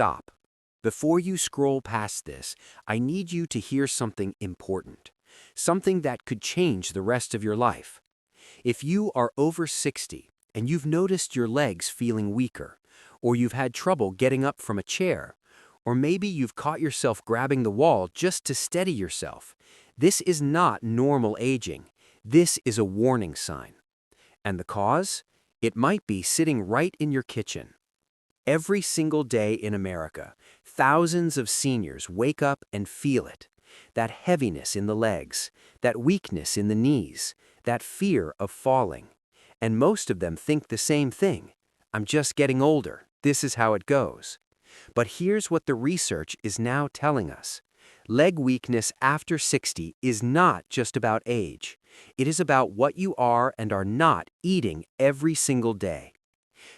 stop. Before you scroll past this, I need you to hear something important, something that could change the rest of your life. If you are over 60 and you've noticed your legs feeling weaker, or you've had trouble getting up from a chair, or maybe you've caught yourself grabbing the wall just to steady yourself, this is not normal aging. This is a warning sign. And the cause? It might be sitting right in your kitchen. Every single day in America, thousands of seniors wake up and feel it. That heaviness in the legs, that weakness in the knees, that fear of falling. And most of them think the same thing. I'm just getting older. This is how it goes. But here's what the research is now telling us. Leg weakness after 60 is not just about age. It is about what you are and are not eating every single day.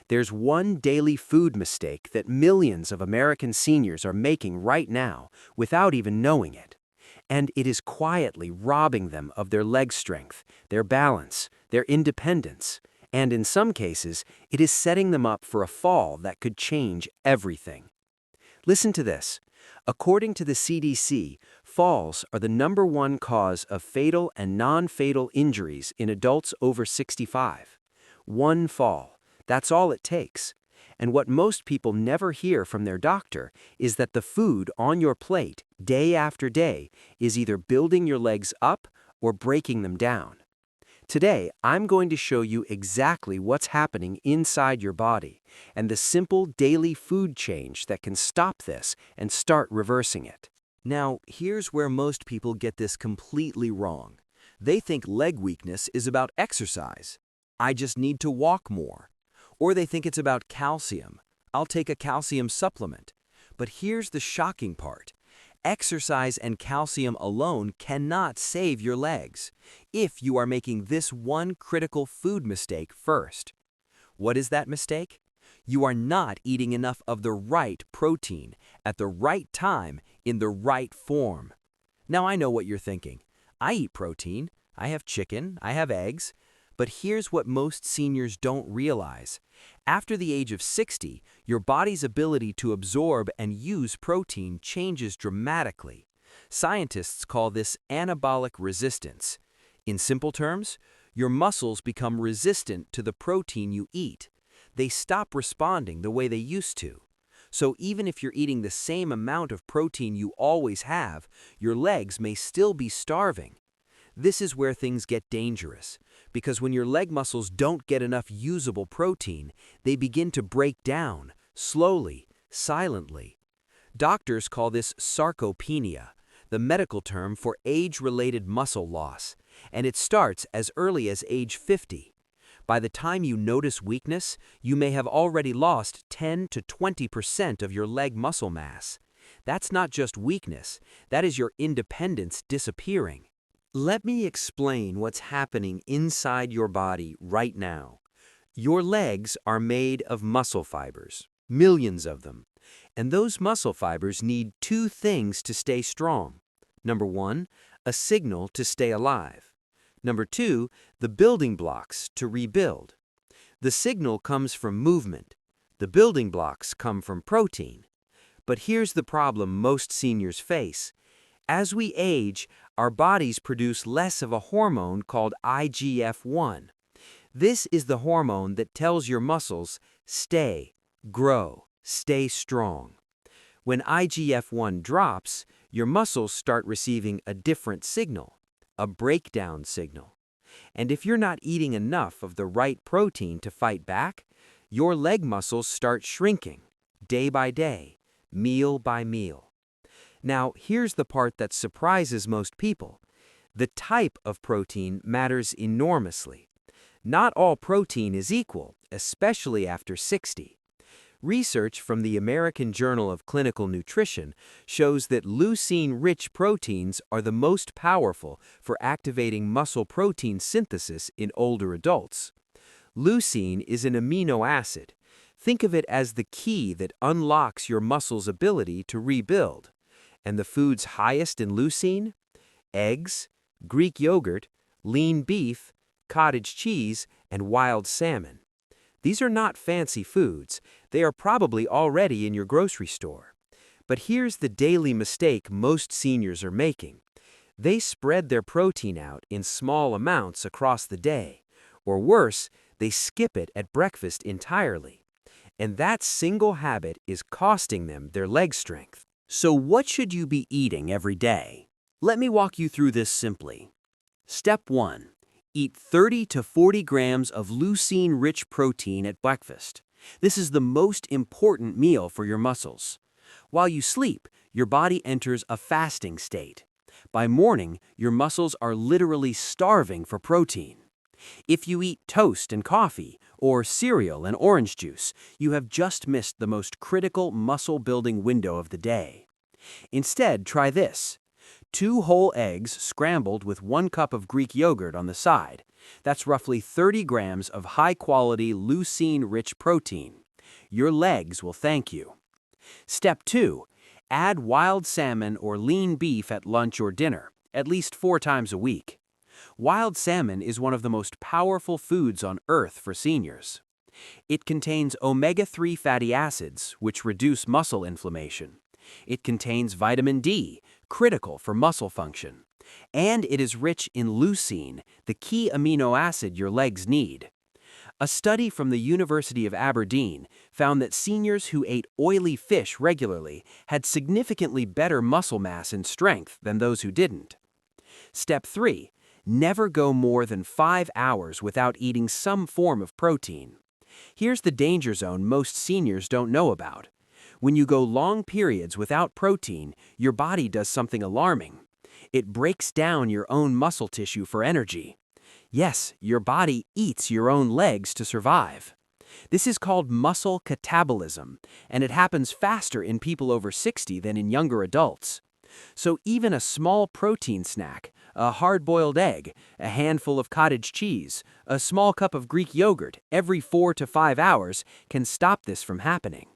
There's one daily food mistake that millions of American seniors are making right now without even knowing it. And it is quietly robbing them of their leg strength, their balance, their independence, and in some cases, it is setting them up for a fall that could change everything. Listen to this. According to the CDC, falls are the #1 cause of fatal and non-fatal injuries in adults over 65. One fall. That's all it takes. And what most people never hear from their doctor is that the food on your plate, day after day, is either building your legs up or breaking them down. Today, I'm going to show you exactly what's happening inside your body and the simple daily food change that can stop this and start reversing it. Now, here's where most people get this completely wrong. They think leg weakness is about exercise. I just need to walk more. Or they think it's about calcium. I'll take a calcium supplement. But here's the shocking part. Exercise and calcium alone cannot save your legs if you are making this one critical food mistake first. What is that mistake? You are not eating enough of the right protein at the right time in the right form. Now I know what you're thinking. I eat protein. I have chicken. I have eggs. But here's what most seniors don't realize. After the age of 60, your body's ability to absorb and use protein changes dramatically. Scientists call this anabolic resistance. In simple terms, your muscles become resistant to the protein you eat. They stop responding the way they used to. So even if you're eating the same amount of protein you always have, your legs may still be starving. This is where things get dangerous, because when your leg muscles don't get enough usable protein, they begin to break down, slowly, silently. Doctors call this sarcopenia, the medical term for age-related muscle loss, and it starts as early as age 50. By the time you notice weakness, you may have already lost 10 to 20% of your leg muscle mass. That's not just weakness, that is your independence disappearing. Let me explain what's happening inside your body right now. Your legs are made of muscle fibers, millions of them. And those muscle fibers need two things to stay strong. Number one, a signal to stay alive. Number two, the building blocks to rebuild. The signal comes from movement. The building blocks come from protein. But here's the problem most seniors face. As we age, our bodies produce less of a hormone called IGF-1. This is the hormone that tells your muscles, stay, grow, stay strong. When IGF-1 drops, your muscles start receiving a different signal, a breakdown signal. And if you're not eating enough of the right protein to fight back, your leg muscles start shrinking, day by day, meal by meal. Now, here's the part that surprises most people. The type of protein matters enormously. Not all protein is equal, especially after 60. Research from the American Journal of Clinical Nutrition shows that leucine-rich proteins are the most powerful for activating muscle protein synthesis in older adults. Leucine is an amino acid. Think of it as the key that unlocks your muscle's ability to rebuild. And the foods highest in leucine? Eggs, Greek yogurt, lean beef, cottage cheese, and wild salmon. These are not fancy foods. They are probably already in your grocery store. But here's the daily mistake most seniors are making. They spread their protein out in small amounts across the day. Or worse, they skip it at breakfast entirely. And that single habit is costing them their leg strength. So what should you be eating every day? Let me walk you through this simply. Step 1. Eat 30 to 40 grams of leucine-rich protein at breakfast. This is the most important meal for your muscles. While you sleep, your body enters a fasting state. By morning, your muscles are literally starving for protein. If you eat toast and coffee, or cereal and orange juice, you have just missed the most critical muscle-building window of the day. Instead, try this. 2 whole eggs scrambled with 1 cup of Greek yogurt on the side. That's roughly 30 grams of high-quality leucine-rich protein. Your legs will thank you. Step 2. Add wild salmon or lean beef at lunch or dinner, at least 4 times a week. Wild salmon is one of the most powerful foods on Earth for seniors. It contains omega-3 fatty acids, which reduce muscle inflammation. It contains vitamin D, critical for muscle function. And it is rich in leucine, the key amino acid your legs need. A study from the University of Aberdeen found that seniors who ate oily fish regularly had significantly better muscle mass and strength than those who didn't. Step 3. Never go more than 5 hours without eating some form of protein. Here's the danger zone most seniors don't know about. When you go long periods without protein, your body does something alarming. It breaks down your own muscle tissue for energy. Yes, your body eats your own legs to survive. This is called muscle catabolism, and it happens faster in people over 60 than in younger adults. So even a small protein snack, a hard-boiled egg, a handful of cottage cheese, a small cup of Greek yogurt every 4 to 5 hours can stop this from happening.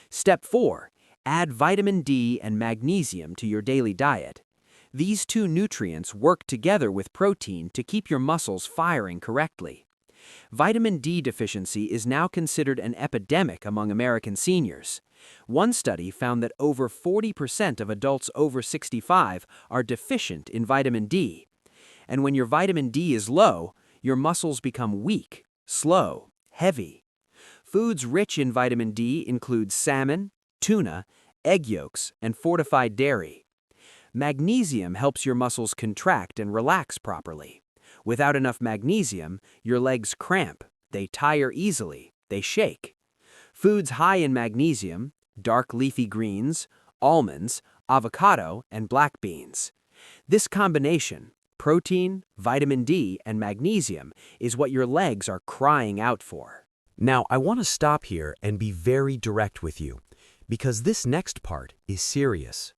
Step 4. Add vitamin D and magnesium to your daily diet. These 2 nutrients work together with protein to keep your muscles firing correctly. Vitamin D deficiency is now considered an epidemic among American seniors. One study found that over 40% of adults over 65 are deficient in vitamin D. And when your vitamin D is low, your muscles become weak, slow, heavy. Foods rich in vitamin D include salmon, tuna, egg yolks, and fortified dairy. Magnesium helps your muscles contract and relax properly. Without enough magnesium, your legs cramp, they tire easily, they shake. Foods high in magnesium, dark leafy greens, almonds, avocado, and black beans. This combination, protein, vitamin D, and magnesium, is what your legs are crying out for. Now, I want to stop here and be very direct with you, because this next part is serious.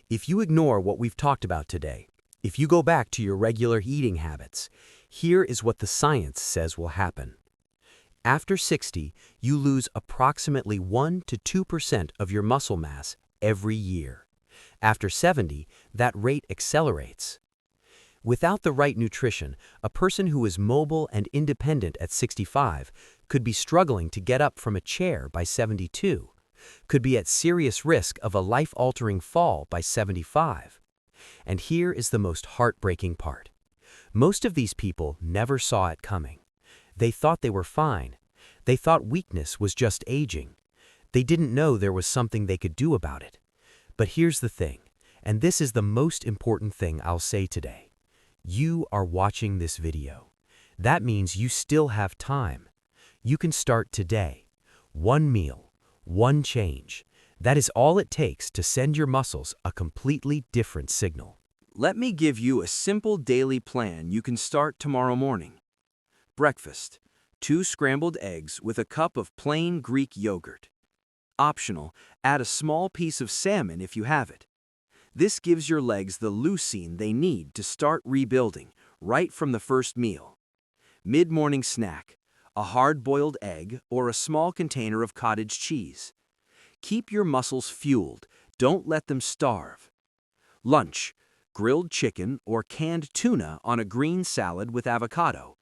If you ignore what we've talked about today, if you go back to your regular eating habits, here is what the science says will happen. After 60, you lose approximately 1 to 2% of your muscle mass every year. After 70, that rate accelerates. Without the right nutrition, a person who is mobile and independent at 65 could be struggling to get up from a chair by 72, could be at serious risk of a life-altering fall by 75. And here is the most heartbreaking part. Most of these people never saw it coming. They thought they were fine. They thought weakness was just aging. They didn't know there was something they could do about it. But here's the thing, and this is the most important thing I'll say today. You are watching this video. That means you still have time. You can start today. One meal, one change. That is all it takes to send your muscles a completely different signal. Let me give you a simple daily plan you can start tomorrow morning. Breakfast: 2 scrambled eggs with a cup of plain Greek yogurt. Optional, add a small piece of salmon if you have it. This gives your legs the leucine they need to start rebuilding right from the first meal. Mid-morning snack: a hard-boiled egg or a small container of cottage cheese. Keep your muscles fueled, don't let them starve. Lunch: grilled chicken or canned tuna on a green salad with avocado.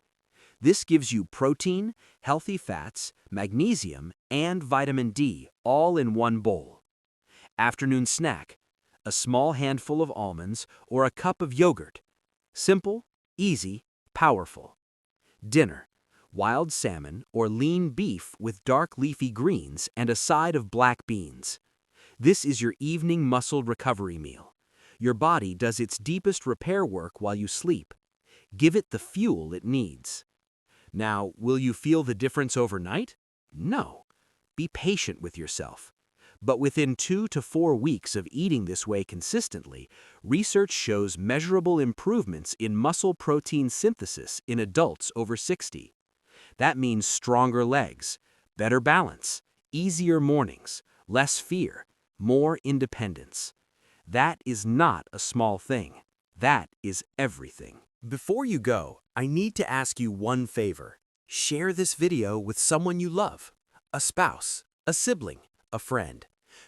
This gives you protein, healthy fats, magnesium, and vitamin D all in one bowl. Afternoon snack: a small handful of almonds or a cup of yogurt. Simple, easy, powerful. Dinner: wild salmon or lean beef with dark leafy greens and a side of black beans. This is your evening muscle recovery meal. Your body does its deepest repair work while you sleep. Give it the fuel it needs. Now, will you feel the difference overnight? No. Be patient with yourself. But within 2 to 4 weeks of eating this way consistently, research shows measurable improvements in muscle protein synthesis in adults over 60. That means stronger legs, better balance, easier mornings, less fear, more independence. That is not a small thing. That is everything. Before you go, I need to ask you one favor. Share this video with someone you love, a spouse, a sibling, a friend.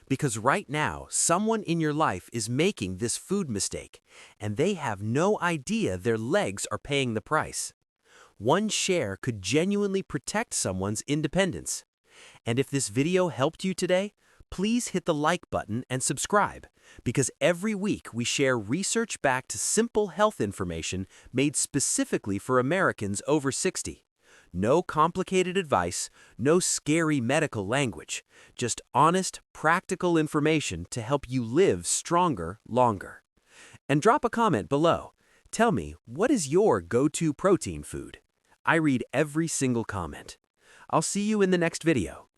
Because right now, someone in your life is making this food mistake, and they have no idea their legs are paying the price. One share could genuinely protect someone's independence. And if this video helped you today, please hit the like button and subscribe, because every week we share research-backed simple health information made specifically for Americans over 60. No complicated advice, no scary medical language, just honest, practical information to help you live stronger, longer. And drop a comment below. Tell me, what is your go-to protein food? I read every single comment. I'll see you in the next video.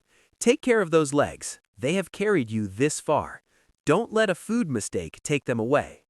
Take care of those legs. They have carried you this far. Don't let a food mistake take them away.